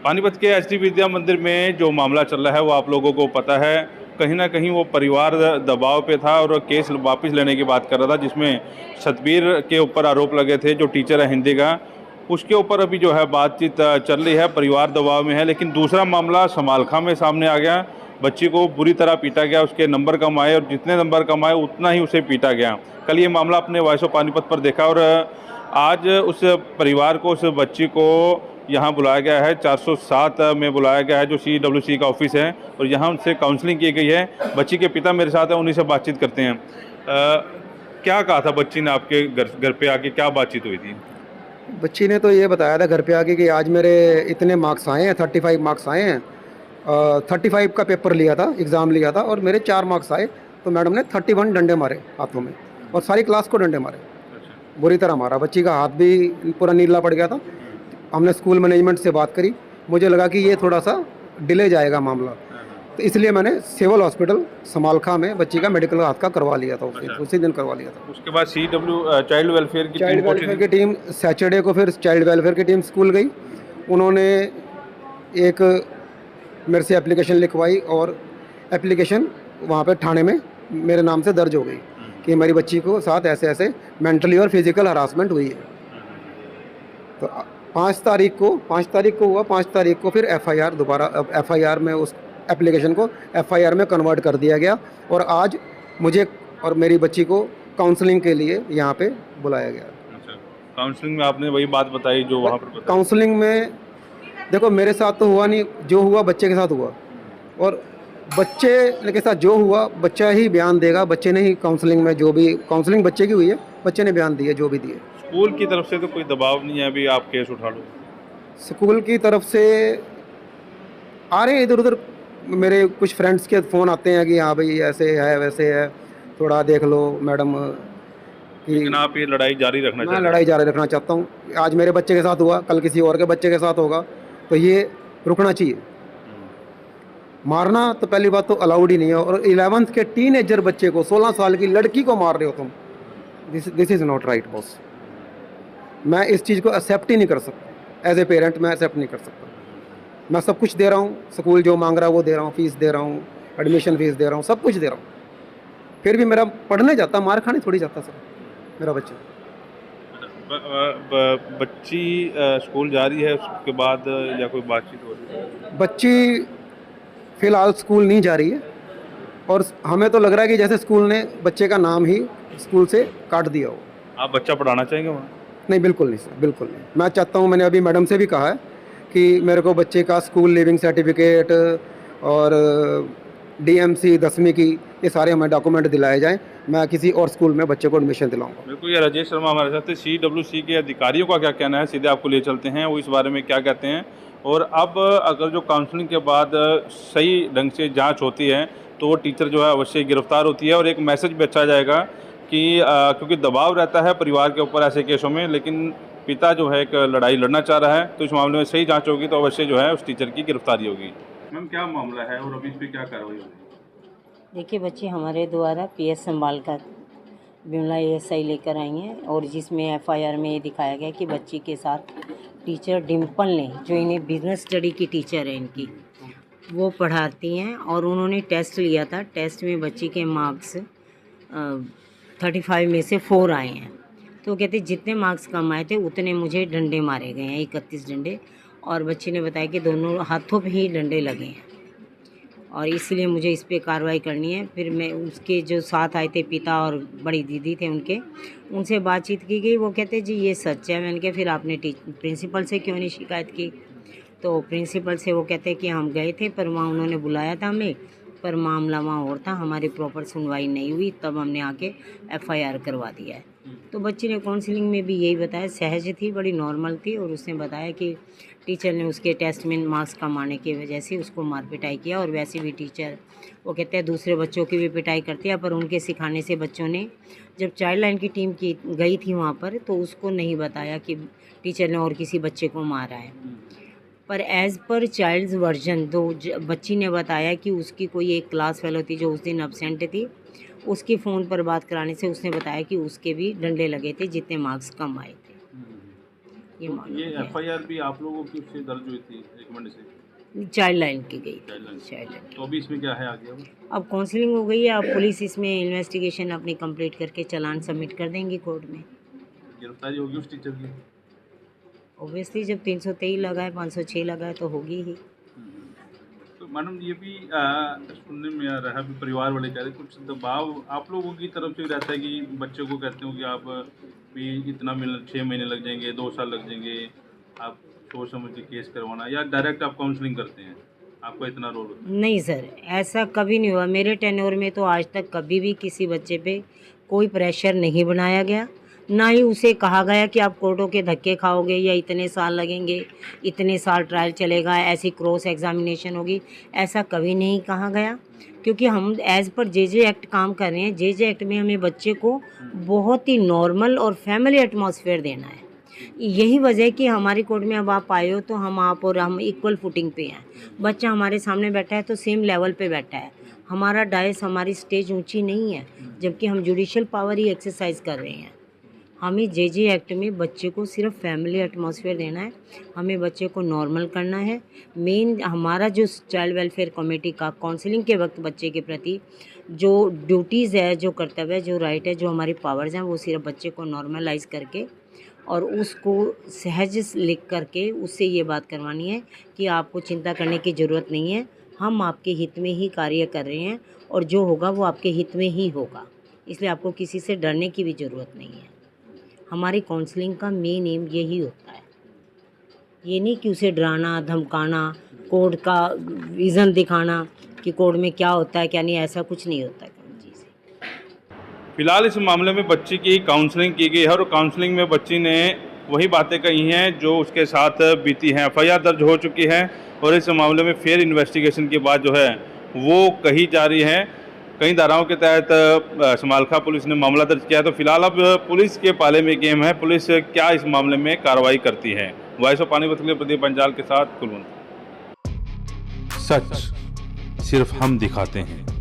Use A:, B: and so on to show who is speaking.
A: पानीपत के एसडी विद्या मंदिर में जो मामला चल रहा है वो आप लोगों को पता है। कहीं ना कहीं वो परिवार दबाव पे था और केस वापस लेने की बात कर रहा था, जिसमें सतबीर के ऊपर आरोप लगे थे, जो टीचर है हिंदी का। उसके ऊपर अभी जो है बातचीत चल रही है, परिवार दबाव में है। लेकिन दूसरा मामला समालखा में सामने आ गया। बच्ची को बुरी तरह पीटा गया, उसके नंबर कम आए और जितने नंबर कम आए उतना ही उसे पीटा गया। कल ये मामला अपने वॉइस ऑफ पानीपत पर देखा और आज उस परिवार को, उस बच्ची को यहाँ बुलाया गया है। 407 में बुलाया गया है, जो CWC का ऑफिस है, और यहाँ उनसे काउंसलिंग की गई है। बच्ची के पिता मेरे साथ हैं, उन्हीं से बातचीत करते हैं। क्या कहा था बच्ची ने आपके घर पे आके, क्या बातचीत हुई थी?
B: बच्ची ने तो ये बताया था घर पे आके कि आज मेरे इतने मार्क्स आए हैं, 35 मार्क्स आए हैं। 35 का पेपर लिया था, एग्ज़ाम लिया था, और मेरे 4 मार्क्स आए। तो मैडम ने 31 डंडे मारे हाथों में, और सारी क्लास को डंडे मारे, बुरी तरह मारा। बच्ची का हाथ भी पूरा नीला पड़ गया था। हमने स्कूल मैनेजमेंट से बात करी, मुझे लगा कि ये थोड़ा सा डिले जाएगा मामला, तो इसलिए मैंने सिविल हॉस्पिटल समालखा में बच्ची का मेडिकल हाथ का करवा लिया था। उसी दिन करवा लिया था।
A: उसके बाद चाइल्ड वेलफेयर की
B: टीम सैटरडे को फिर चाइल्ड वेलफेयर की टीम स्कूल गई। उन्होंने एक मेरे से एप्लीकेशन लिखवाई, और एप्लीकेशन वहाँ पे थाने में मेरे नाम से दर्ज हो गई कि मेरी बच्ची को साथ ऐसे ऐसे मेंटली और फिजिकल हरासमेंट हुई है। तो 5 तारीख को हुआ। 5 तारीख को फिर FIR दोबारा, FIR में उस एप्लीकेशन को FIR में कन्वर्ट कर दिया गया, और आज मुझे और मेरी बच्ची को काउंसलिंग के लिए यहाँ पे बुलाया गया।
A: अच्छा, काउंसलिंग में आपने वही बात बताई जो वहाँ पर बताई?
B: काउंसलिंग में देखो, मेरे साथ तो हुआ नहीं, जो हुआ बच्चे के साथ हुआ, और बच्चे के साथ जो हुआ बच्चा ही बयान देगा। बच्चे ने ही काउंसलिंग में, जो भी काउंसलिंग बच्चे की हुई है, बच्चे ने बयान दिए जो भी दिए।
A: स्कूल की तरफ से तो कोई दबाव नहीं है अभी आप केस उठा लो?
B: स्कूल की तरफ से आ रहे हैं इधर उधर, मेरे कुछ फ्रेंड्स के फ़ोन आते हैं कि हाँ भाई ऐसे है वैसे है, थोड़ा देख लो मैडम।
A: लेकिन आप ये लड़ाई जारी रखना चाहते हैं?
B: मैं लड़ाई जारी रखना चाहता हूँ। आज मेरे बच्चे के साथ हुआ, कल किसी और के बच्चे के साथ होगा, तो ये रुकना चाहिए। मारना तो पहली बात तो अलाउड ही नहीं है, और 11th के टीनेजर बच्चे को, 16 साल की लड़की को मार रहे हो तुम। This is not right boss. मैं इस चीज़ को एक्सेप्ट ही नहीं कर सकता। एज ए पेरेंट मैं एक्सेप्ट नहीं कर सकता। मैं सब कुछ दे रहा हूँ, स्कूल जो मांग रहा है वो दे रहा हूँ, फीस दे रहा हूँ, एडमिशन फीस दे रहा हूँ, सब कुछ दे रहा हूँ, फिर भी मेरा पढ़ने जाता, मार खाने थोड़ी जाता सर मेरा बच्चा।
A: बच्ची स्कूल जा रही है उसके बाद, या कोई बातचीत हो रही है?
B: बच्ची फ़िलहाल स्कूल नहीं जा रही है, और हमें तो लग रहा है कि जैसे स्कूल ने बच्चे का नाम ही स्कूल से काट दिया हो।
A: आप बच्चा पढ़ाना चाहेंगे वहाँ?
B: नहीं, बिल्कुल नहीं सर, बिल्कुल नहीं। मैं चाहता हूँ, मैंने अभी मैडम से भी कहा है कि मेरे को बच्चे का स्कूल लिविंग सर्टिफिकेट और DMC 10वीं की, ये सारे हमें डॉक्यूमेंट दिलाए जाएं। मैं किसी और स्कूल में बच्चे को एडमिशन दिलाऊंगा।
A: बिल्कुल। ये राजेश शर्मा हमारे साथ थे। CWC के अधिकारियों का क्या कहना है, सीधे आपको ले चलते हैं, वो इस बारे में क्या कहते हैं। और अब अगर जो काउंसलिंग के बाद सही ढंग से जांच होती है तो वो टीचर जो है अवश्य गिरफ्तार होती है, और एक मैसेज भी अच्छा जाएगा कि क्योंकि दबाव रहता है परिवार के ऊपर ऐसे केसों में, लेकिन पिता जो है एक लड़ाई लड़ना चाह रहा है, तो इस मामले में सही जाँच होगी तो अवश्य जो है उस टीचर की गिरफ्तारी होगी। मैम, क्या मामला है और अभी इस पर क्या कार्रवाई होगी?
C: देखिए, बच्चे हमारे द्वारा PS समालखा बिमला ASI लेकर आई हैं, और जिसमें FIR में ये दिखाया गया कि बच्ची के साथ टीचर डिम्पल ने, जो इन्हें बिजनेस स्टडी की टीचर है इनकी, वो पढ़ाती हैं, और उन्होंने टेस्ट लिया था। टेस्ट में बच्ची के मार्क्स 35 में से 4 आए हैं। तो कहते जितने मार्क्स कम आए थे उतने मुझे डंडे मारे गए हैं, 31 डंडे, और बच्ची ने बताया कि दोनों हाथों पे ही डंडे लगे हैं, और इसलिए मुझे इस पे कार्रवाई करनी है। फिर मैं उसके जो साथ आए थे पिता और बड़ी दीदी थे उनसे बातचीत की गई। वो कहते जी ये सच है। मैंने कहा फिर आपने प्रिंसिपल से क्यों नहीं शिकायत की? तो प्रिंसिपल से वो कहते कि हम गए थे, पर वहाँ उन्होंने बुलाया था हमें, पर मामला वहाँ और था, हमारी प्रॉपर सुनवाई नहीं हुई, तब हमने आके FIR करवा दिया है। तो बच्ची ने काउंसलिंग में भी यही बताया, सहज थी, बड़ी नॉर्मल थी, और उसने बताया कि टीचर ने उसके टेस्ट में मार्क्स कम आने की वजह से उसको मार पिटाई किया। और वैसे भी टीचर, वो कहते हैं दूसरे बच्चों की भी पिटाई करती है, पर उनके सिखाने से बच्चों ने, जब चाइल्ड लाइन की टीम की गई थी वहाँ पर, तो उसको नहीं बताया कि टीचर ने और किसी बच्चे को मारा है। पर एज़ पर चाइल्ड्स वर्जन, तो बच्ची ने बताया कि उसकी कोई एक क्लास फेलो थी जो उस दिन अब्सेंट थी, उसकी फ़ोन पर बात कराने से उसने बताया कि उसके भी डंडे लगे थे जितने मार्क्स कम आए थे। ये मालूम
A: ये
C: है।
A: एफआईआर भी आप लोगों की उससे दर्ज हुई थी रिकमेंड से?
C: चाइल्ड लाइन की गई थी,
A: चाइल्ड
C: चाइल्ड लाइन।
A: तो अभी इसमें क्या है आगे अब?
C: अब काउंसलिंग हो गई है, अब पुलिस इसमें इन्वेस्टिगेशन अपनी कंप्लीट करके चालान सबमिट कर देंगी कोर्ट में।
A: गिरफ्तारी होगी उस टीचर की?
C: ओबियसली जब 323 लगा है, 506 लगा है तो होगी ही।
A: तो मैडम ये भी सुनने में आ रहा है, अभी परिवार वाले कह रहे हैं कुछ दबाव आप लोगों की तरफ से रहता है कि बच्चे को कहते हो कि आप भी इतना मिल 6 महीने लग जाएंगे, 2 साल लग जाएंगे, आप सोच समझ के केस करवाना, या डायरेक्ट आप काउंसलिंग करते हैं, आपका इतना रोल होता है?
C: नहीं सर, ऐसा कभी नहीं हुआ मेरे टेन्योर में, तो आज तक कभी भी किसी बच्चे पे कोई प्रेशर नहीं बनाया गया, ना ही उसे कहा गया कि आप कोर्टों के धक्के खाओगे या इतने साल लगेंगे, इतने साल ट्रायल चलेगा, ऐसी क्रॉस एग्जामिनेशन होगी, ऐसा कभी नहीं कहा गया। क्योंकि हम एज़ पर जे एक्ट काम कर रहे हैं। जे एक्ट में हमें बच्चे को बहुत ही नॉर्मल और फैमिली एटमॉस्फेयर देना है। यही वजह है कि हमारी कोर्ट में अब आप आए हो तो आप और हम इक्वल फुटिंग पे हैं। बच्चा हमारे सामने बैठा है तो सेम लेवल पे बैठा है। हमारा डाइस, हमारी स्टेज ऊंची नहीं है, जबकि हम जुडिशियल पावर ही एक्सरसाइज कर रहे हैं। हमें जे एक्ट में बच्चे को सिर्फ फैमिली एटमॉस्फेयर देना है, हमें बच्चे को नॉर्मल करना है। मेन हमारा जो चाइल्ड वेलफेयर कमेटी का काउंसलिंग के वक्त बच्चे के प्रति जो ड्यूटीज़ है, जो कर्तव्य है, जो राइट है, जो हमारी पावर्स हैं, वो सिर्फ बच्चे को नॉर्मलाइज करके और उसको सहज लिख करके उससे ये बात करवानी है कि आपको चिंता करने की ज़रूरत नहीं है, हम आपके हित में ही कार्य कर रहे हैं और जो होगा वो आपके हित में ही होगा, इसलिए आपको किसी से डरने की भी ज़रूरत नहीं है। हमारी काउंसलिंग का मेन एम यही होता है, ये नहीं कि उसे डराना, धमकाना, कोर्ट का विज़न दिखाना कि कोर्ट में क्या होता है क्या नहीं, ऐसा कुछ नहीं होता है जी से।
A: फिलहाल इस मामले में बच्ची की काउंसलिंग की गई है और काउंसलिंग में बच्ची ने वही बातें कही हैं जो उसके साथ बीती हैं। एफआईआर दर्ज हो चुकी है और इस मामले में फेयर इन्वेस्टिगेशन की बात जो है वो कही जा रही है। कई धाराओं के तहत समालखा पुलिस ने मामला दर्ज किया है। तो फिलहाल अब पुलिस के पाले में गेम है, पुलिस क्या इस मामले में कार्रवाई करती है। वॉइस ऑफ पानीपत के लिए प्रदीप पंजाल के साथ कुलवंत।
D: सच सिर्फ हम दिखाते हैं।